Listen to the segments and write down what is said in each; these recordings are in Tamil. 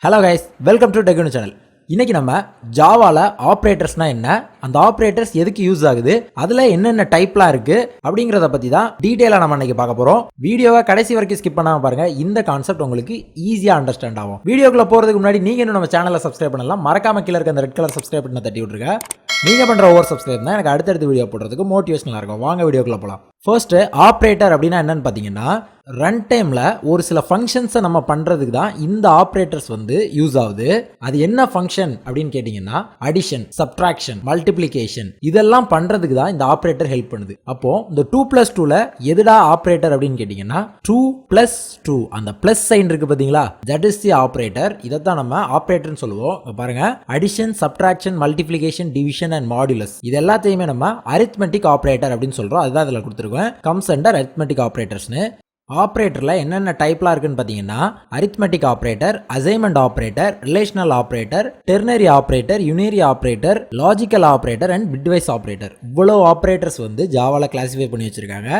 Hello guys, welcome to Ganu channel. இன்னைக்கு நம்ம ஜாவால ஆப்ரேட்டர்ஸ்னா என்ன, அந்த ஆப்ரேட்டர்ஸ் எதுக்கு யூஸ் ஆகுது, அதுல என்னென்ன டைப்லாம் இருக்கு அப்படிங்கறத பத்தி தான் டீடைலா நம்ம இன்னைக்கு பார்க்க போறோம். வீடியோவை கடைசி வரைக்கும் ஸ்கிப் பண்ணாம பாருங்க. இந்த கான்செப்ட் உங்களுக்கு ஈஸியா அண்டர்ஸ்டாண்ட் ஆகும். வீடியோக்குள்ள போறதுக்கு முன்னாடி நீங்க இன்னும் நம்ம சேனலை சப்ஸ்கிரைப் பண்ணலாம். மறக்காம கீழ இருக்க அந்த ரெட் கலர் சப்ஸ்கிரைப் பட்டனை தட்டி விட்டுருங்க. நீங்க பண்ற ஓவர் சப்ஸ்கிரைப் தான் எனக்கு அடுத்தடுத்த வீடியோ போடுறதுக்கு மோட்டிவேஷனலா இருக்கும். வாங்க வீடியோக்குள்ள போலாம். ஃபர்ஸ்ட், ஆப்ரேட்டர் அப்படின்னா என்னன்னு பாத்தீங்கன்னா, ரன் டைம்ல ஒரு சில ஃபங்க்ஷன்ஸை நம்ம பண்றதுக்கு தான் இந்த ஆப்ரேட்டர்ஸ் யூஸ் ஆகுது. அது என்ன ஃபங்க்ஷன் அப்படின்னு கேட்டீங்கன்னா, அடிஷன், சப்ட்ராக்ஷன், மல்டிப்ளிகேஷன் இதெல்லாம் பண்றதுக்கு தான் இந்த ஆப்ரேட்டர் ஹெல்ப் பண்ணுது. அப்போ இந்த 2+2ல எதுடா ஆப்ரேட்டர் அப்படின்னு கேட்டீங்கன்னா 2+2 அந்த பிளஸ் சைன் இருக்கு பாத்தீங்களா, தட் இஸ் தி ஆப்ரேட்டர். இதைத்தான் நம்ம ஆப்ரேட்டர்னு சொல்லுவோம். பாருங்க, addition, subtraction, multiplication, division and modulus இது எல்லாத்தையுமே நம்ம அரித்மெட்டிக் ஆப்ரேட்டர் அப்படின்னு சொல்றோம். அதுதான் இதுல கொடுத்துருக்கோம். கம்ஸ் அண்டர் அரித்மெட்டிக் ஆப்ரேட்டர்ஸ்னு. ஆப்ரேட்டர்ல என்னென்ன டைப்லாம் இருக்குன்னு பாத்தீங்கன்னா, arithmetic operator, assignment operator, relational operator, ternary operator, unary operator, logical operator and bitwise operator. இவ்வளவு ஆப்ரேட்டர்ஸ் ஜாவால கிளாசிஃபை பண்ணி வச்சிருக்காங்க.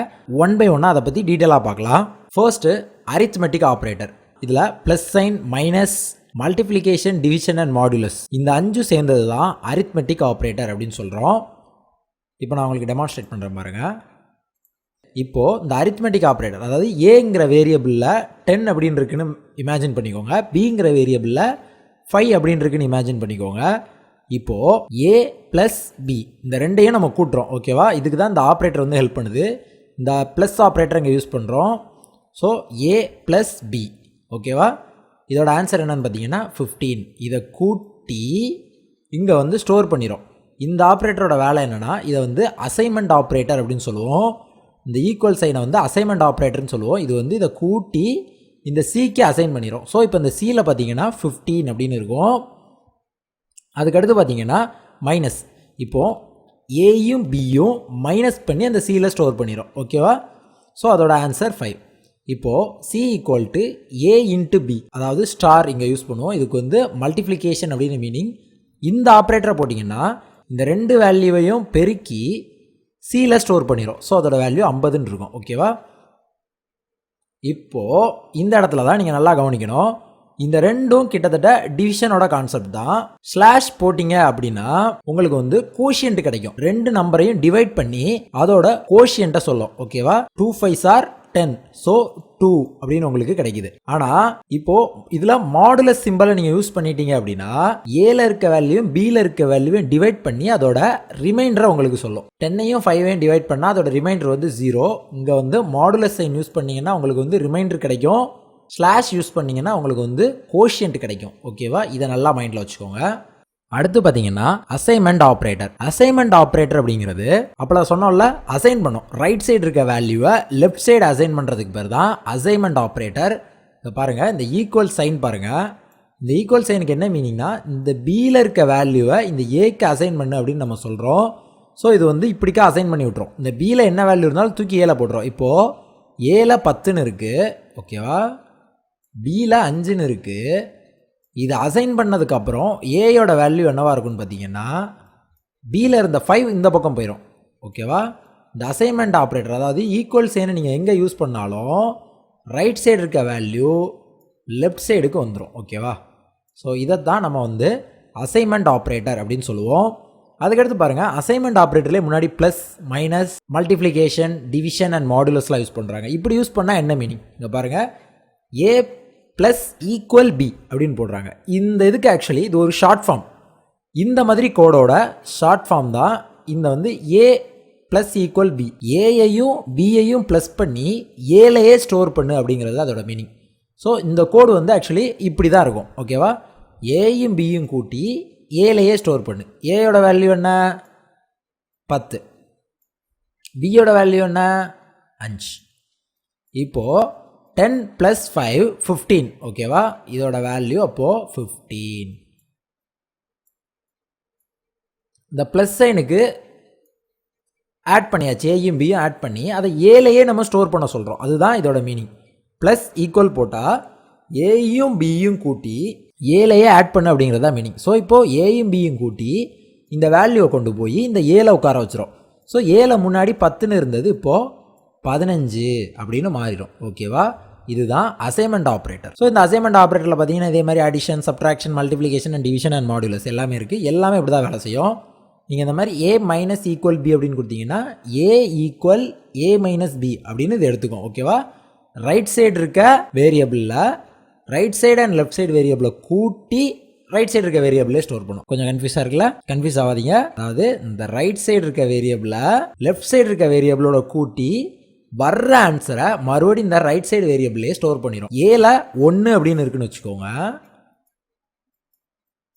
ஒன் பை ஒன்னா அதை பத்தி டீடைலா பார்க்கலாம். First, arithmetic operator. இதுல plus sign, minus, multiplication, division and modulus இந்த 5 சேர்ந்தது தான் அரித்மெட்டிக் ஆப்ரேட்டர் அப்படின்னு சொல்றோம். இப்போ நான் உங்களுக்கு டெமான்ஸ்ட்ரேட் பண்றேன் பாருங்க. இப்போ இந்த அரித்மெட்டிக் ஆப்ரேட்டர், அதாவது ஏங்கிற வேரியபிள்ல 10 அப்படின்னு இருக்குன்னு இமேஜின் பண்ணிக்கோங்க, பிங்கிற வேரியபிள்ல 5 அப்படின்னு இருக்குன்னு இமேஜின் பண்ணிக்கோங்க. இப்போ ஏ பிளஸ் பி இந்த ரெண்டையும் நம்ம கூட்டுறோம். ஓகேவா, இதுக்கு தான் இந்த ஆப்ரேட்டர் ஹெல்ப் பண்ணுது. இந்த பிளஸ் ஆப்ரேட்டர் இங்கே யூஸ் பண்ணுறோம். ஸோ ஏ பிளஸ் பி. ஓகேவா, இதோட ஆன்சர் என்னன்னு பார்த்தீங்கன்னா 15. இதை கூட்டி இங்கே ஸ்டோர் பண்ணிடும். இந்த ஆப்ரேட்டரோட வேலை என்னன்னா, இதை அசைன்மெண்ட் ஆப்ரேட்டர் அப்படின்னு சொல்லுவோம். இந்த ஈக்குவல் சைனை அசைன்மெண்ட் ஆப்ரேட்டர்னு சொல்லுவோம். இது இதை கூட்டி இந்த சிக்கு அசைன் பண்ணிடும். ஸோ இப்போ இந்த சியில் பார்த்தீங்கன்னா 15 அப்படின்னு இருக்கும். அதுக்கடுத்து பார்த்தீங்கன்னா மைனஸ். இப்போது ஏயும் பியும் மைனஸ் பண்ணி அந்த சியில் ஸ்டோர் பண்ணிடும். ஓகேவா, ஸோ அதோட ஆன்சர் 5. இப்போது C equal to A into B, அதாவது ஸ்டார் இங்கே யூஸ் பண்ணுவோம். இதுக்கு மல்டிப்ளிகேஷன் அப்படின்னு மீனிங். இந்த ஆப்ரேட்டரை போட்டிங்கன்னா இந்த ரெண்டு வேல்யூவையும் பெருக்கி சியில் ஸ்டோர் பண்ணிடும். ஸோ அதோட வேல்யூ 50ன்னு இருக்கும். ஓகேவா, இப்போது இந்த இடத்துல தான் நீங்கள் நல்லா கவனிக்கணும். இந்த ரெண்டும் கிட்டத்தட்ட டிவிஷனோட கான்செப்ட் தான். ஸ்லாஷ் போட்டிங்க அப்படின்னா உங்களுக்கு கோஷியன்ட் கிடைக்கும். ரெண்டு நம்பரையும் டிவைட் பண்ணி அதோட கோஷியன்ட்டை சொல்லும். ஓகேவா, 2 5s are 10, ஸோ 2 அப்படின்னு உங்களுக்கு கிடைக்குது. ஆனா இப்போ இதுல மாடுலஸ் சிம்பலை நீங்க யூஸ் பண்ணிட்டீங்க அப்படின்னா, ஏல இருக்க வேல்யூயும் பில இருக்க வேல்யூவும் டிவைட் பண்ணி அதோட ரிமைண்டரை உங்களுக்கு சொல்லும். 10ஐயும் 5ஐயும் டிவைட் பண்ணா அதோட ரிமைண்டர் 0. இங்க மாடுலஸ் சைன் யூஸ் பண்ணீங்கன்னா உங்களுக்கு ரிமைண்டர் கிடைக்கும். ஸ்லாஷ் யூஸ் பண்ணீங்கன்னா உங்களுக்கு கோஷியன்ட் கிடைக்கும். ஓகேவா, இதை நல்லா மைண்ட்ல வச்சுக்கோங்க. அடுத்து பார்த்தீங்கன்னா அசைன்மெண்ட் ஆப்ரேட்டர். அசைன்மெண்ட் ஆப்ரேட்டர் அப்படிங்கிறது அப்போ சொன்னோம்ல, அசைன் பண்ணும். ரைட் சைடு இருக்க வேல்யூவை லெஃப்ட் சைடு அசைன் பண்ணுறதுக்கு பேர் தான் அசைன்மெண்ட் ஆப்ரேட்டர். இதை பாருங்கள், இந்த ஈக்குவல் சைன் பாருங்கள். இந்த ஈக்குவல் சைனுக்கு என்ன மீனிங்னா, இந்த பியில் இருக்க வேல்யூவை இந்த ஏக்கு அசைன் பண்ணு அப்படின்னு நம்ம சொல்கிறோம். ஸோ இது இப்படிக்கா அசைன் பண்ணி விட்றோம். இந்த பியில் என்ன வேல்யூ இருந்தாலும் தூக்கி ஏல போட்டுரும். இப்போது ஏல 10ன்னு இருக்குது. ஓகேவா, பியில் 5ன்னு இருக்குது. இது அசைன் பண்ணதுக்கப்புறம் ஏயோட வேல்யூ என்னவாக இருக்குன்னு பார்த்தீங்கன்னா, பியில் இருந்த 5 இந்த பக்கம் போயிடும். ஓகேவா, இந்த அசைன்மெண்ட் ஆப்ரேட்டர், அதாவது ஈக்குவல் சைனை நீங்கள் எங்கே யூஸ் பண்ணாலும் ரைட் சைடு இருக்க வேல்யூ லெஃப்ட் சைடுக்கு வந்துடும். ஓகேவா, ஸோ இதைத்தான் நம்ம அசைன்மெண்ட் ஆப்ரேட்டர் அப்படின்னு சொல்லுவோம். அதுக்கடுத்து பாருங்கள், அசைன்மெண்ட் ஆப்ரேட்டர்லேயே முன்னாடி plus, minus, multiplication, division and மாடுலஸ்லாம் யூஸ் பண்ணுறாங்க. இப்படி யூஸ் பண்ணால் என்ன மீனிங், இங்கே பாருங்கள், ஏ ப்ளஸ் ஈக்குவல் பி அப்படின்னு போடுறாங்க. இந்த இதுக்கு ஆக்சுவலி இது ஒரு ஷார்ட் ஃபார்ம். இந்த மாதிரி கோடோட ஷார்ட் ஃபார்ம் தான் இந்த ஏ ப்ளஸ் ஈக்குவல் பி. ஏயையும் பியையும் ப்ளஸ் பண்ணி ஏலையே ஸ்டோர் பண்ணு அப்படிங்கிறது அதோட மீனிங். ஸோ இந்த கோடு ஆக்சுவலி இப்படி தான் இருக்கும். ஓகேவா, ஏயும் பியும் கூட்டி ஏலையே ஸ்டோர் பண்ணு. ஏயோட வேல்யூ என்ன, 10. பியோட வேல்யூ என்ன, 5. இப்போது 10 + 5 15. ஓகேவா, இதோட வேல்யூ அப்போது 15. இந்த ப்ளஸ் சைனுக்கு ஆட் பண்ணியாச்சு, ஏயும் பியும் ஆட் பண்ணி அதை ஏலையே நம்ம ஸ்டோர் பண்ண சொல்கிறோம். அதுதான் இதோட மீனிங். ப்ளஸ் ஈக்குவல் போட்டால் ஏயும் பியும் கூட்டி ஏலையே ஆட் பண்ணு அப்படிங்கிறது தான் மீனிங். ஸோ இப்போது ஏயும் பியும் கூட்டி இந்த வேல்யூவை கொண்டு போய் இந்த ஏல உட்கார வச்சிரும். ஸோ ஏல முன்னாடி 10ன்னு இருந்தது, இப்போது 15 அப்படின்னு மாறிடும். ஓகேவா, இதுதான் அசைன்மெண்ட் ஆப்ரேட்டர். ஸோ இந்த அசைன்மெண்ட் ஆப்ரேட்டரில் பார்த்தீங்கன்னா இதே மாதிரி addition, subtraction, multiplication and division and modulus எல்லாமே இருக்குது. எல்லாமே இப்படி தான் வேலை செய்யும். நீங்கள் இந்த மாதிரி a மைனஸ் ஈக்குவல் b அப்படின்னு கொடுத்தீங்கன்னா a equal a minus b அப்படின்னு இது எடுத்துக்கும். ஓகேவா? ரைட் சைடு இருக்க வேரியபிளில் right side and left side வேரியபிளை கூட்டி ரைட் சைடு இருக்க வேரியபிளே ஸ்டோர் பண்ணும். கொஞ்சம் கன்ஃபியூஸாக இருக்குல்ல? கன்ஃபியூஸ் ஆகாதீங்க. அதாவது இந்த ரைட் சைடு இருக்க வேரியபிளை லெஃப்ட் சைடு இருக்க வேரியபிளோட கூட்டி வர்ற ஆன்சரை மறுபடியும் இந்த ரைட் சைடு வேரியபிளே ஸ்டோர் பண்ணிடும். ஏல 1 அப்படின்னு இருக்குன்னு வச்சுக்கோங்க.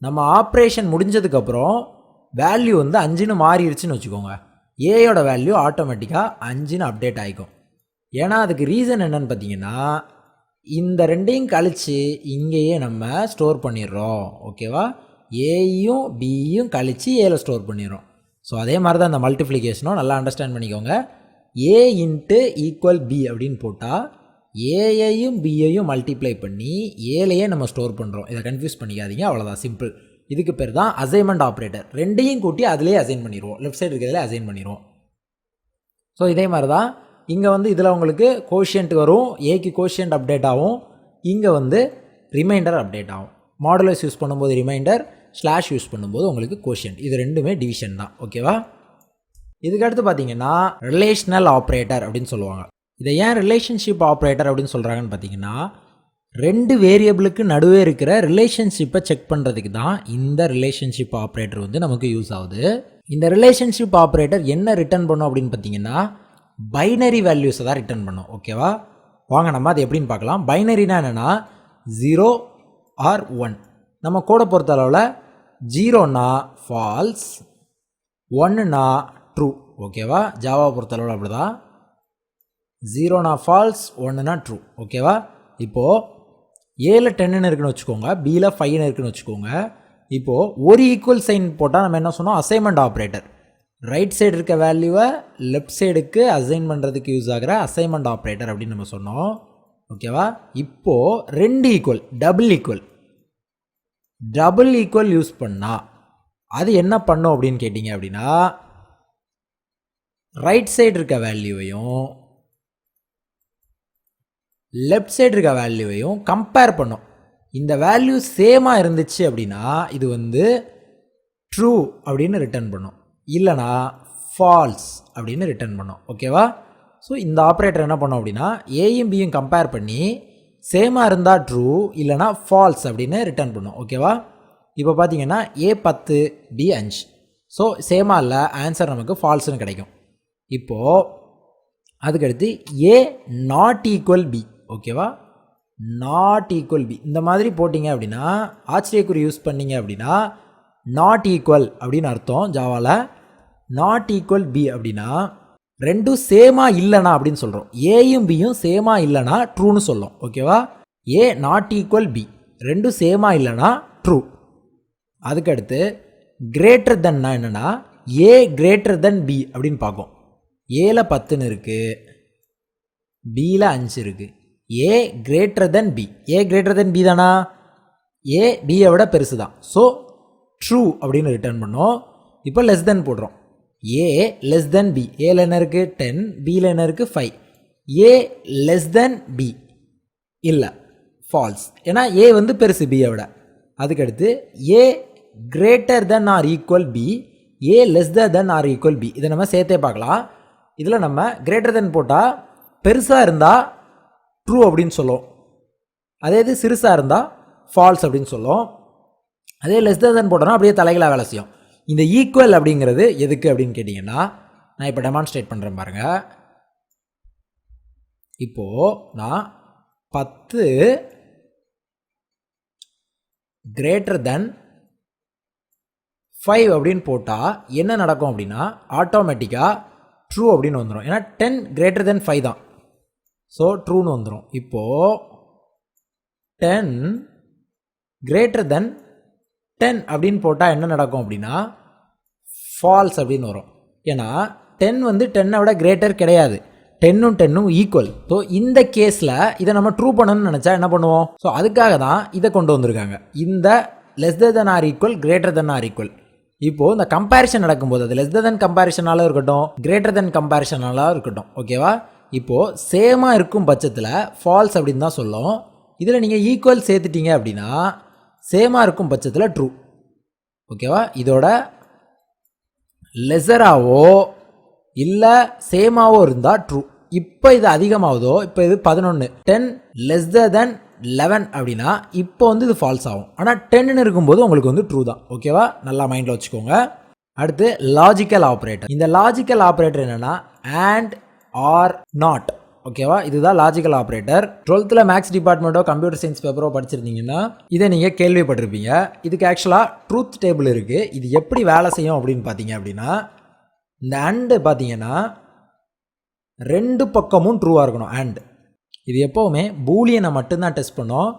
நம்ம ஆப்ரேஷன் முடிஞ்சதுக்கப்புறம் வேல்யூ வந்து 5ன்னு மாறிடுச்சுன்னு வச்சுக்கோங்க. ஏயோட வேல்யூ ஆட்டோமேட்டிக்காக 5ன்னு அப்டேட் ஆகிக்கும். ஏன்னா அதுக்கு ரீசன் என்னன்னு பார்த்தீங்கன்னா இந்த ரெண்டையும் கழித்து இங்கேயே நம்ம ஸ்டோர் பண்ணிடுறோம். ஓகேவா? ஏயும் பியும் கழித்து ஏல ஸ்டோர் பண்ணிடுறோம். ஸோ அதே மாதிரி தான் இந்த மல்டிப்ளிகேஷனும் நல்லா அண்டர்ஸ்டாண்ட் பண்ணிக்கோங்க. ஏ இன்ட்டு ஈக்குவல் பி அப்படின்னு போட்டால் ஏயையும் பியையும் மல்டிப்ளை பண்ணி ஏலையே நம்ம ஸ்டோர் பண்ணுறோம். இதை கன்ஃபியூஸ் பண்ணிக்காதீங்க. அவ்வளோதான், சிம்பிள். இதுக்கு பேர் தான் அசைன்மெண்ட் ஆப்ரேட்டர். ரெண்டையும் கூட்டி அதிலே அசைன் பண்ணிடுவோம். லெஃப்ட் சைடு இருக்கிறதுல அசைன் பண்ணிடுவோம். ஸோ இதே மாதிரி தான் இங்கே வந்து இதில் உங்களுக்கு கோஷியன்ட் வரும். ஏக்கு கோஷியன்ட் அப்டேட் ஆகும். இங்கே வந்து ரிமைண்டர் அப்டேட் ஆகும். மாடுலஸ் யூஸ் பண்ணும்போது ரிமைண்டர், ஸ்லாஷ் யூஸ் பண்ணும்போது உங்களுக்கு கோஷியன்ட். இது ரெண்டுமே டிவிஷன் தான். ஓகேவா? இதுக்கடுத்து பார்த்தீங்கன்னா ரிலேஷனல் ஆப்ரேட்டர் அப்படின்னு சொல்லுவாங்க. இதை ஏன் ரிலேஷன்ஷிப் ஆப்ரேட்டர் அப்படின்னு சொல்கிறாங்கன்னு பார்த்தீங்கன்னா 2 வேரியபிளுக்கு நடுவே இருக்கிற ரிலேஷன்ஷிப்பை செக் பண்ணுறதுக்கு தான் இந்த ரிலேஷன்ஷிப் ஆப்ரேட்டர் வந்து நமக்கு யூஸ் ஆகுது. இந்த ரிலேஷன்ஷிப் ஆப்ரேட்டர் என்ன ரிட்டர்ன் பண்ணும் அப்படின்னு பார்த்தீங்கன்னா பைனரி வேல்யூஸை தான் ரிட்டர்ன் பண்ணும். ஓகேவா? வாங்க நம்ம அது எப்படின்னு பார்க்கலாம். பைனரினா என்னென்னா 0 ஆர் 1. நம்ம கோடை பொறுத்த அளவில் 0னா ஃபால்ஸ், 1னா ட்ரூ. ஓகேவா? ஜாவா பொறுத்தளவில் அப்படி தான். 0னா ஃபால்ஸ், 1னா ட்ரூ. ஓகேவா? இப்போது ஏல 10ன்னு இருக்குன்னு வச்சுக்கோங்க, பியில் 5ன்னு இருக்குன்னு வச்சுக்கோங்க. இப்போது ஒரு ஈக்குவல் சைன் போட்டால் நம்ம என்ன சொன்னோம்? Assignment operator. ரைட் சைடு இருக்க வேல்யூவை லெஃப்ட் சைடுக்கு அசைன் பண்ணுறதுக்கு யூஸ் ஆகிற அசைன்மெண்ட் ஆப்ரேட்டர் அப்படின்னு நம்ம சொன்னோம். ஓகேவா? இப்போது 2 ஈக்குவல், டபுள் ஈக்குவல் யூஸ் பண்ணால் அது என்ன பண்ணும் அப்படின்னு கேட்டிங்க அப்படின்னா ரைட் சைடு இருக்க வேல்யூவையும் லெஃப்ட் சைடு இருக்க வேல்யூவையும் கம்பேர் பண்ணும். இந்த வேல்யூ சேமாக இருந்துச்சு அப்படின்னா இது வந்து ட்ரூ அப்படின்னு ரிட்டர்ன் பண்ணும், இல்லைனா ஃபால்ஸ் அப்படின்னு ரிட்டர்ன் பண்ணும். ஓகேவா? ஸோ இந்த ஆப்ரேட்டர் என்ன பண்ணோம் அப்படின்னா ஏயும் பியும் கம்பேர் பண்ணி சேமாக இருந்தால் ட்ரூ, இல்லைனா ஃபால்ஸ் அப்படின்னு ரிட்டர்ன் பண்ணும். ஓகேவா? இப்போ பார்த்தீங்கன்னா ஏ 10 பி 5. ஸோ சேமாக இல்லை, ஆன்சர் நமக்கு ஃபால்ஸ்னு கிடைக்கும். இப்போது அதுக்கடுத்து ஏ நாட் ஈக்குவல் பி. ஓகேவா? நாட் ஈக்குவல் பி இந்த மாதிரி போட்டிங்க அப்படின்னா ஆச்சரியக்குறி யூஸ் பண்ணிங்க அப்படின்னா நாட் ஈக்குவல் அப்படின்னு அர்த்தம். ஜாவாவில் நாட் ஈக்குவல் பி அப்படின்னா ரெண்டும் சேமாக இல்லைனா அப்படின்னு சொல்கிறோம். ஏயும் பியும் சேமாக இல்லைனா ட்ரூன்னு சொல்லும். ஓகேவா? ஏ நாட் ஈக்குவல் பி, ரெண்டும் சேமாக இல்லைனா ட்ரூ. அதுக்கடுத்து கிரேட்டர் தென்னா என்னென்னா ஏ கிரேட்டர் தென் பி அப்படின்னு பார்க்கும். ஏல 10ன்னு இருக்குது, பியில் 5 இருக்குது. A greater than B, A greater than B தானா? ஏ பியை விட பெருசு தான். ஸோ ட்ரூ அப்படின்னு ரிட்டர்ன் பண்ணோம். இப்போ லெஸ் தென் போடுறோம். ஏ லெஸ் தென் பி, ஏல என்ன இருக்குது 10, பியில் என்ன இருக்குது 5. ஏ லெஸ் தென் பி இல்லை, ஃபால்ஸ். ஏன்னா ஏ வந்து பெருசு பியை விட. அதுக்கடுத்து a greater than or equal b, a lesser than or equal b. இதை நம்ம சேர்த்தே பார்க்கலாம். இதில் நம்ம கிரேட்டர் தென் போட்டால் பெருசாக இருந்தால் ட்ரூ அப்படின்னு சொல்லும், அதே இது சிறுசாக இருந்தால் ஃபால்ஸ் அப்படின்னு சொல்லும். அதே லெஸ்தர் தென் போட்டோம்னா அப்படியே தலைகளாக வேலை செய்யும். இந்த ஈக்குவல் அப்படிங்கிறது எதுக்கு அப்படின்னு கேட்டிங்கன்னா நான் இப்போ டெமான்ஸ்ட்ரேட் பண்ணுறேன் பாருங்கள். இப்போது நான் 10 கிரேட்டர் தென் 5 அப்படின்னு போட்டால் என்ன நடக்கும் அப்படின்னா ஆட்டோமேட்டிக்காக ட்ரூ அப்படின்னு வந்துடும். ஏன்னா 10 கிரேட்டர் தென் 5 தான். ஸோ ட்ரூன்னு வந்துடும். இப்போது 10 கிரேட்டர் தென் 10 அப்படின்னு போட்டால் என்ன நடக்கும் அப்படின்னா ஃபால்ஸ் அப்படின்னு வரும். ஏன்னா 10 வந்து 10 விட கிரேட்டர் கிடையாது, 10ம் 10ம் ஈக்குவல். ஸோ இந்த கேஸில் இதை நம்ம ட்ரூ பண்ணணும்னு நினச்சா என்ன பண்ணுவோம்? ஸோ அதுக்காக தான் இதை கொண்டு வந்திருக்காங்க, இந்த lesser than or equal greater than or equal. இப்போது இந்த கம்பேரிஷன் நடக்கும்போது அது லெஸ்தர் தென் கம்பேரிஷனாலும் இருக்கட்டும், கிரேட்டர் தென் கம்பேரிஷனாலும் இருக்கட்டும். ஓகேவா? இப்போது சேமாக இருக்கும் பட்சத்தில் ஃபால்ஸ் அப்படின்னு தான் சொல்லும். இதில் நீங்கள் ஈக்குவல் சேர்த்துட்டீங்க அப்படின்னா சேமாக இருக்கும் பட்சத்தில் ட்ரூ. ஓகேவா? இதோட லெஸராவோ இல்லை சேமாவோ இருந்தால் ட்ரூ. இப்போ இது அதிகமாகுதோ, இப்போ இது 11 10 லெஸ்ஸர் தென் 11 அப்படின்னா இப்போ வந்து இது ஃபால்ஸ் ஆகும். ஆனால் 10ன்னு இருக்கும்போது உங்களுக்கு வந்து ட்ரூ தான். ஓகேவா? நல்லா மைண்டில் வச்சுக்கோங்க. அடுத்து லாஜிக்கல் ஆப்ரேட்டர். இந்த லாஜிக்கல் ஆப்ரேட்டர் என்னென்னா அண்ட் ஆர் நாட். ஓகேவா? இதுதான் லாஜிக்கல் ஆப்ரேட்டர். 12th மேக்ஸ் டிபார்ட்மெண்ட்டோ கம்ப்யூட்டர் சயின்ஸ் பேப்பரோ படிச்சிருந்தீங்கன்னா இதை நீங்கள் கேள்விப்பட்டிருப்பீங்க. இதுக்கு ஆக்சுவலாக ட்ரூத் டேபிள் இருக்குது. இது எப்படி வேலை செய்யும் அப்படின்னு பார்த்தீங்க அப்படின்னா, இந்த அண்டு பார்த்தீங்கன்னா 2 பக்கமும் ட்ரூவாக இருக்கணும். அண்ட் இது எப்போவுமே பூலியனை மட்டும்தான் டெஸ்ட் பண்ணோம்.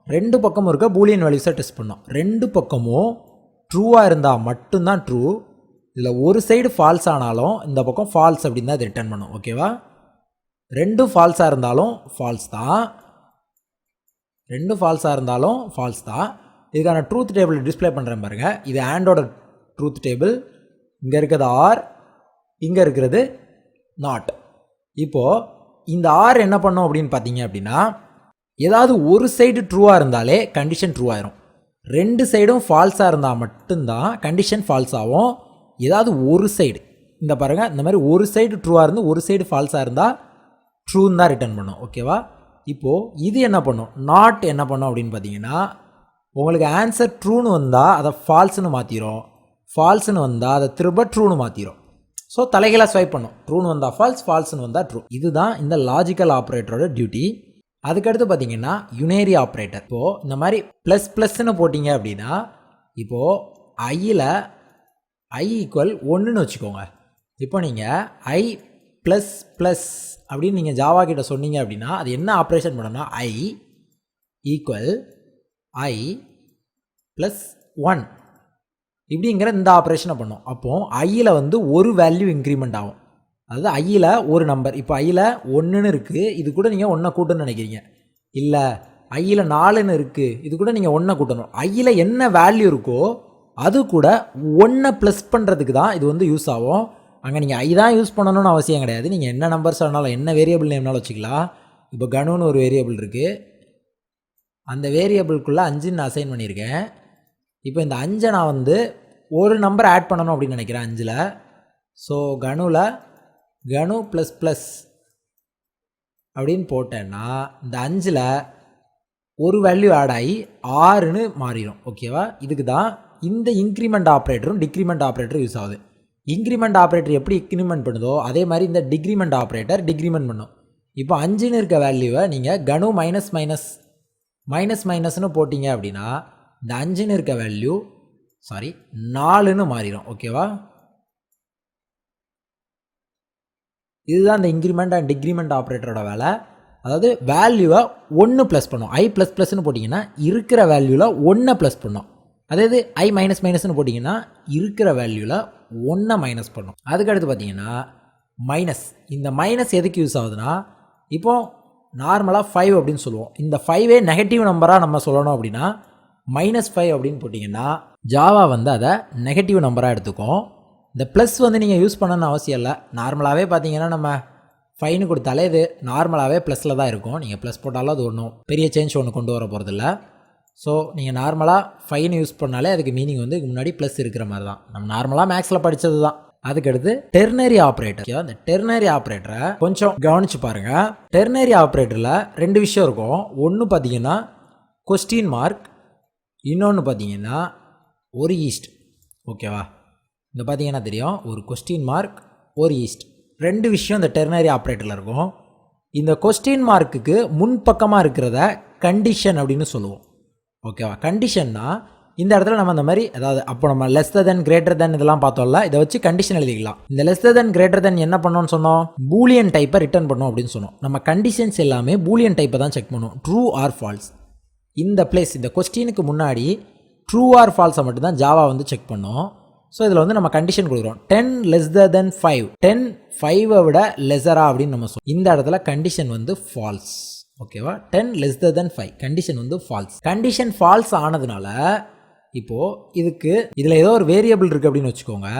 2 பக்கமும் இருக்க பூலியன் வேல்யூஸை டெஸ்ட் பண்ணோம். 2 பக்கமும் ட்ரூவாக இருந்தால் மட்டும்தான் ட்ரூ. இதில் ஒரு சைடு ஃபால்ஸ் ஆனாலும் இந்த பக்கம் ஃபால்ஸ் அப்படின்னு தான் இது ரிட்டர்ன் பண்ணும். ஓகேவா? 2 ஃபால்ஸாக இருந்தாலும் ஃபால்ஸ் தான். 2 ஃபால்ஸாக இருந்தாலும் ஃபால்ஸ் தான். இதுக்கான ட்ரூத் டேபிள் டிஸ்பிளே பண்ணுறேன் பாருங்கள். இது ஆண்டோட ட்ரூத் டேபிள். இங்கே இருக்கிறது ஆர், இங்கே இருக்கிறது நாட். இப்போது இந்த ஆர் என்ன பண்ணோம் அப்படின்னு பார்த்தீங்க அப்படின்னா, ஏதாவது ஒரு சைடு ட்ரூவாக இருந்தாலே கண்டிஷன் ட்ரூ ஆயிரும். 2 சைடும் ஃபால்ஸாக இருந்தால் மட்டும்தான் கண்டிஷன் ஃபால்ஸ் ஆகும். ஏதாவது ஒரு சைடு, இந்த பாருங்கள், இந்த மாதிரி ஒரு சைடு ட்ரூவாக இருந்து ஒரு சைடு ஃபால்ஸாக இருந்தால் ட்ரூன்னு தான் ரிட்டர்ன் பண்ணும். ஓகேவா? இப்போது இது என்ன பண்ணும், நாட் என்ன பண்ணும் அப்படின்னு பார்த்தீங்கன்னா, உங்களுக்கு ஆன்சர் ட்ரூன்னு வந்தால் அதை ஃபால்ஸ்னு மாற்றிடும், ஃபால்ஸ்னு வந்தால் அதை திரும்ப ட்ரூன்னு மாற்றிடும். ஸோ தலைகளாக ஸ்வைப் பண்ணும். ட்ரூன்னு வந்தால் ஃபால்ஸ், ஃபால்ஸ்னு வந்தால் ட்ரூ. இதுதான் இந்த லாஜிக்கல் ஆப்ரேட்டரோட டியூட்டி. அதுக்கடுத்து பார்த்தீங்கன்னா யுனரி ஆப்ரேட்டர். இப்போது இந்த மாதிரி ++ன்னு போட்டிங்க அப்படின்னா, இப்போது ஐயில் i ஈக்குவல் 1ன்னு வச்சுக்கோங்க. இப்போ நீங்கள் i ++ அப்படின்னு நீங்கள் ஜாவா கிட்ட சொன்னீங்க அப்படின்னா அது என்ன ஆப்ரேஷன் பண்ணணும்னா i ஈக்குவல் i +1 இப்படிங்கிற இந்த ஆப்ரேஷனை பண்ணும். அப்போது ஐயில் வந்து ஒரு வேல்யூ இன்க்ரிமெண்ட் ஆகும். அதாவது ஐயில் ஒரு நம்பர், இப்போ ஐயில் 1ன்னு இருக்குது, இது கூட நீங்கள் 1 கூட்டணும்னு நினைக்கிறீங்க. இல்லை ஐயில் 4ன்னு இருக்குது, இது கூட நீங்கள் 1 கூட்டணும். ஐயில் என்ன வேல்யூ இருக்கோ அது கூட 1 ப்ளஸ் பண்ணுறதுக்கு தான் இது வந்து யூஸ் ஆகும். அங்கே நீங்கள் ஐ தான் யூஸ் பண்ணணும்னு அவசியம் கிடையாது. நீங்கள் என்ன நம்பர்ஸ் வேணாலும், என்ன வேரியபிள் நேம்னாலும் வச்சுக்கலாம். இப்போ கனுன்னு ஒரு வேரியபிள் இருக்குது, அந்த வேரியபிள்குள்ளே 5ன்னு அசைன் பண்ணியிருக்கேன். இப்போ இந்த 5 நான் வந்து ஒரு நம்பர் ஆட் பண்ணணும் அப்படின்னு நினைக்கிறேன் 5ல். ஸோ கனுவில் கனு ++ அப்படின்னு போட்டேன்னா இந்த 5ல் ஒரு வேல்யூ ஆட் ஆகி 6ன்னு மாறிடும். ஓகேவா? இதுக்கு தான் இந்த இன்க்ரிமெண்ட் ஆப்ரேட்டரும் டிக்ரிமெண்ட் ஆப்ரேட்டரும் யூஸ் ஆகுது. இன்க்ரிமெண்ட் ஆப்ரேட்டர் எப்படி இன்க்ரிமெண்ட் பண்ணுதோ அதே மாதிரி இந்த டிக்ரிமெண்ட் ஆப்ரேட்டர் டிக்ரிமெண்ட் பண்ணும். இப்போ 5ன்னு இருக்க வேல்யூவை நீங்கள் கனு மைனஸ்னு போட்டிங்க அப்படின்னா இந்த 5ன்னு இருக்க வேல்யூ 4ன்னு மாறிடும். ஓகேவா? இதுதான் இந்த இன்க்ரிமெண்ட் அண்ட் டிக்ரிமெண்ட் ஆப்ரேட்டரோட வேலை. அதாவது வேல்யூவை 1 ப்ளஸ் பண்ணும். i ++ன்னு போட்டிங்கன்னா இருக்கிற வேல்யூவில் 1 ப்ளஸ் பண்ணும். அதாவது i மைனஸ்னு போட்டிங்கன்னா இருக்கிற வேல்யூவில் 1 மைனஸ் பண்ணும். அதுக்கடுத்து பார்த்தீங்கன்னா மைனஸ். இந்த மைனஸ் எதுக்கு யூஸ் ஆகுதுன்னா, இப்போது நார்மலாக 5 அப்படின்னு சொல்லுவோம். இந்த 5 நெகட்டிவ் நம்பராக நம்ம சொல்லணும் அப்படின்னா -5 அப்படின்னு போட்டிங்கன்னா ஜாவா வந்து அதை நெகட்டிவ் நம்பராக எடுத்துக்கும். இந்த ப்ளஸ் வந்து நீங்கள் யூஸ் பண்ணணும்னு அவசியம் இல்லை. நார்மலாகவே பார்த்தீங்கன்னா நம்ம 5ன்னு கொடுத்தாலே இது நார்மலாகவே ப்ளஸில் தான் இருக்கும். நீங்கள் ப்ளஸ் போட்டாலும் அது ஒன்றும் பெரிய சேஞ்ச் ஒன்று கொண்டு வர போகிறதில்ல. ஸோ நீங்கள் நார்மலாக 5ன்னு யூஸ் பண்ணாலே அதுக்கு மீனிங் வந்து முன்னாடி ப்ளஸ் இருக்கிற மாதிரி தான். நம்ம நார்மலாக மேக்ஸில் படித்தது தான். அதுக்கடுத்து டெர்னரி ஆப்ரேட்டர். இந்த டெர்னரி ஆப்ரேட்டரை கொஞ்சம் கவனித்து பாருங்கள். டெர்னரி ஆப்ரேட்டரில் 2 விஷயம் இருக்கும். ஒன்று பார்த்தீங்கன்னா கொஸ்டின் மார்க், இன்னொன்று பார்த்தீங்கன்னா ஒரு ஈஸ்ட். ஓகேவா? இங்கே பார்த்தீங்கன்னா தெரியும், ஒரு கொஸ்டின் மார்க், ஒரு ஈஸ்ட், 2 விஷயம் இந்த டெர்னரி ஆப்ரேட்டரில் இருக்கும். இந்த கொஸ்டின் மார்க்குக்கு முன்பக்கமாக இருக்கிறத கண்டிஷன் அப்படின்னு சொல்லுவோம். ஓகேவா? கண்டிஷன்னா இந்த இடத்துல நம்ம இந்த மாதிரி, அதாவது அப்போ நம்ம லெஸ்ஸர் தென் கிரேட்டர் தென் இதெல்லாம் பார்த்தோம்ல, இதை வச்சு கண்டிஷன் எழுதிக்கலாம். இந்த லெஸ்ஸர் தென் கிரேட்டர் தென் என்ன பண்ணோம்னு சொன்னோம், பூலியன் டைப்பை ரிட்டர்ன் பண்ணோம் அப்படின்னு சொன்னோம். நம்ம கண்டிஷன்ஸ் எல்லாமே பூலியன் டைப்பை தான் செக் பண்ணுவோம். True or false. இந்த பிளேஸ், இந்த கொஸ்டினுக்கு முன்னாடி ட்ரூ ஆர் ஃபால்ஸை மட்டும்தான் ஜாவா வந்து செக் பண்ணோம். ஸோ இதில் வந்து நம்ம கண்டிஷன் கொடுக்குறோம் 10 லெஸ்ஸர் தென் 5, 10 5 விட லெஸரா அப்படின்னு நம்ம சொல்லுவோம். இந்த இடத்துல கண்டிஷன் வந்து ஃபால்ஸ். ஓகேவா? 10 லெஸ்ஸர் தென் 5 கண்டிஷன் வந்து ஃபால்ஸ். கண்டிஷன் ஃபால்ஸ் ஆனதுனால இப்போது இதில் ஏதோ ஒரு வேரியபிள் இருக்குது அப்படின்னு வச்சுக்கோங்க.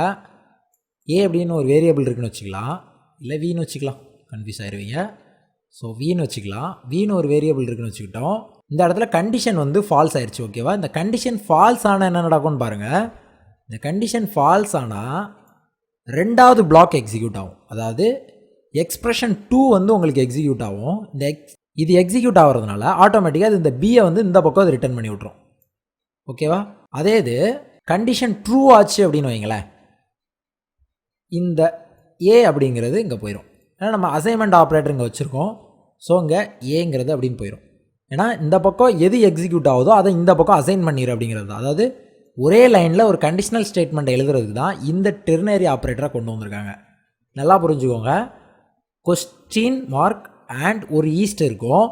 ஏ அப்படின்னு ஒரு வேரியபிள் இருக்குன்னு வச்சுக்கலாம், இல்லை வின்னு வச்சுக்கலாம். கன்ஃபியூஸ் ஆயிடுவீங்க. ஸோ வீன்னு வச்சுக்கலாம். வீன்னு ஒரு வேரியபிள் இருக்குன்னு வச்சுக்கிட்டோம். இந்த இடத்துல கண்டிஷன் வந்து ஃபால்ஸ் ஆயிடுச்சு. ஓகேவா? இந்த கண்டிஷன் ஃபால்ஸ் ஆனால் என்ன நடக்கும்னு பாருங்கள். இந்த கண்டிஷன் ஃபால்ஸ் ஆனால் ரெண்டாவது பிளாக் எக்ஸிக்யூட் ஆகும். அதாவது எக்ஸ்பிரஷன் 2 வந்து உங்களுக்கு எக்ஸிக்யூட் ஆகும். இது எக்ஸிக்யூட் ஆகிறதுனால ஆட்டோமேட்டிக்காக அது இந்த பியை வந்து இந்த பக்கம் அது ரிட்டர்ன் பண்ணி விட்ரும். ஓகேவா? அதே இது கண்டிஷன் ட்ரூ ஆச்சு அப்படின்னு வைங்களேன், இந்த ஏ அப்படிங்கிறது இங்கே போயிடும். ஏன்னா நம்ம அசைன்மெண்ட் ஆப்ரேட்டர் இங்கே வச்சுருக்கோம். ஸோ இங்கே ஏங்கிறது அப்படின்னு போயிடும். ஏன்னா இந்த பக்கம் எது எக்ஸிக்யூட் ஆகுதோ அதை இந்த பக்கம் அசைன் பண்ணிடு அப்படிங்கிறது தான். அதாவது ஒரே லைனில் ஒரு கண்டிஷனல் ஸ்டேட்மெண்ட் எழுதுறதுக்கு தான் இந்த டெர்னரி ஆப்ரேட்டரை கொண்டு வந்திருக்காங்க. நல்லா புரிஞ்சுக்கோங்க. கொஸ்டின் மார்க் அண்ட் ஒரு ஈஸ்ட் இருக்கும்.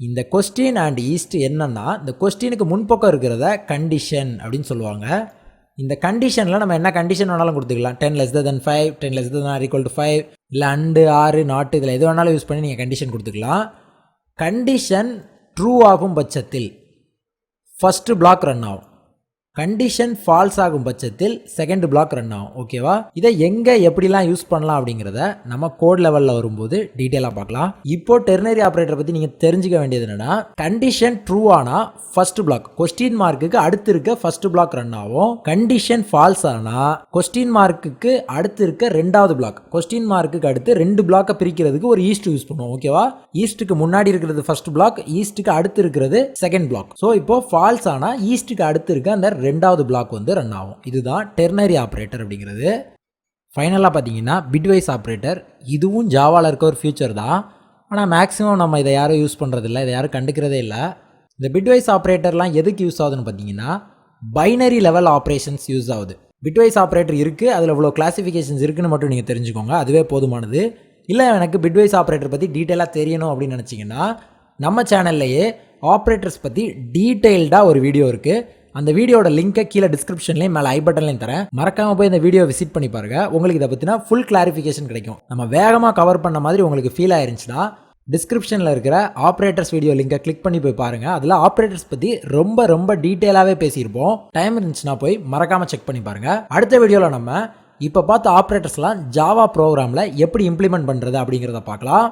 இந்த கொஸ்டின் அண்ட் ஈஸ்ட் என்னன்னா, இந்த கொஸ்டினுக்கு முன்பக்கம் இருக்கிறத கண்டிஷன் அப்படின்னு சொல்லுவாங்க. இந்த கண்டிஷனில் நம்ம என்ன கண்டிஷன் வேணாலும் கொடுத்துக்கலாம். 10 less than 5, 10 less than or equal to 5, இல்லை அண்டு 6 நாட், இதில் எது வேணாலும் யூஸ் பண்ணி நீங்கள் கண்டிஷன் கொடுத்துக்கலாம். கண்டிஷன் ட்ரூ ஆகும் பட்சத்தில் ஃபஸ்ட்டு பிளாக் ரன் ஆகும். கண்டிஷன் ஃபால்ஸ் ஆகும் பட்சத்தில் செகண்ட் பிளாக் ரன் ஆகும். ஓகேவா? இதை எங்கே எப்படிலாம் யூஸ் பண்ணலாம் அப்படிங்கிறத நம்ம கோட் லெவலில் வரும்போது டீட்டெயிலாக பார்க்கலாம். இப்போ டெர்னரி ஆப்ரேட்டரை பற்றி நீங்கள் தெரிஞ்சுக்க வேண்டியது என்னென்னா, கண்டிஷன் ட்ரூ ஆனால் ஃபர்ஸ்ட் பிளாக் கொஸ்டின் மார்க்குக்கு அடுத்து இருக்க ஃபர்ஸ்ட் பிளாக் ரன் ஆகும். கண்டிஷன் ஃபால்ஸ் ஆனால் கொஸ்டின் மார்க்குக்கு அடுத்து இருக்க ரெண்டாவது பிளாக், கொஸ்டின் மார்க்குக்கு அடுத்து 2 பிளாக்கை பிரிக்கிறதுக்கு ஒரு ஈஸ்ட் யூஸ் பண்ணுவோம். ஓகேவா? ஈஸ்ட்டுக்கு முன்னாடி இருக்கிறது ஃபர்ஸ்ட் பிளாக், ஈஸ்ட்டுக்கு அடுத்து இருக்கிறது செகண்ட் பிளாக். ஸோ இப்போ ஃபால்ஸ் ஆனால் ஈஸ்ட்டுக்கு அடுத்து இருக்க அந்த ரெண்டாவது பிளாக் வந்து ரன் ஆகும். இதுதான் டெர்னரி ஆப்ரேட்டர் அப்படிங்கிறது. ஃபைனலாக பார்த்தீங்கன்னா பிட்வைஸ் ஆப்ரேட்டர். இதுவும் ஜாவாவில் இருக்க ஒரு ஃபியூச்சர் தான். ஆனால் மேக்ஸிமம் நம்ம இதை யாரும் யூஸ் பண்ணுறதில்ல, இதை யாரும் கண்டுக்கிறதே இல்லை. இந்த பிட்வைஸ் ஆப்ரேட்டர்லாம் எதுக்கு யூஸ் ஆகுதுன்னு பார்த்தீங்கன்னா, பைனரி லெவல் ஆப்ரேஷன்ஸ் யூஸ் ஆகுது. பிட்வைஸ் ஆப்ரேட்டர் இருக்குது, அதில் இவ்வளோ கிளாசிஃபிகேஷன்ஸ் இருக்குன்னு மட்டும் நீங்கள் தெரிஞ்சுக்கோங்க, அதுவே போதுமானது. இல்லை எனக்கு பிட்வைஸ் ஆப்ரேட்டர் பற்றி டீட்டெயிலாக தெரியணும் அப்படின்னு நினச்சிங்கன்னா, நம்ம சேனல்லையே ஆப்ரேட்டர்ஸ் பற்றி டீட்டெயில்டாக ஒரு வீடியோ இருக்குது. அந்த வீடியோட லிங்கை கீழே டிஸ்கிரிப்ஷன்லேயும் மேலே ஐ பட்டன்லையும் தரேன். மறக்காம போய் இந்த வீடியோ விசிட் பண்ணி பாருங்க. உங்களுக்கு இதை பற்றினா ஃபுல் கிளாரிஃபிகேஷன் கிடைக்கும். நம்ம வேகமாக கவர் பண்ண மாதிரி உங்களுக்கு ஃபீல் ஆயிருந்துச்சுன்னா டிஸ்கிரிப்ஷனில் இருக்கிற ஆப்ரேட்டர்ஸ் வீடியோ லிங்கை கிளிக் பண்ணி போய் பாருங்கள். அதில் ஆப்ரேட்டர்ஸ் பற்றி ரொம்ப டீட்டெயிலாகவே பேசியிருப்போம். டைம் இருந்துச்சுன்னா போய் மறக்காமல் செக் பண்ணி பாருங்கள். அடுத்த வீடியோவில் நம்ம இப்போ பார்த்த ஆப்ரேட்டர்ஸ்லாம் ஜாவா ப்ரோக்ராமில் எப்படி இம்ப்ளிமெண்ட் பண்ணுறது அப்படிங்கிறத பார்க்கலாம்.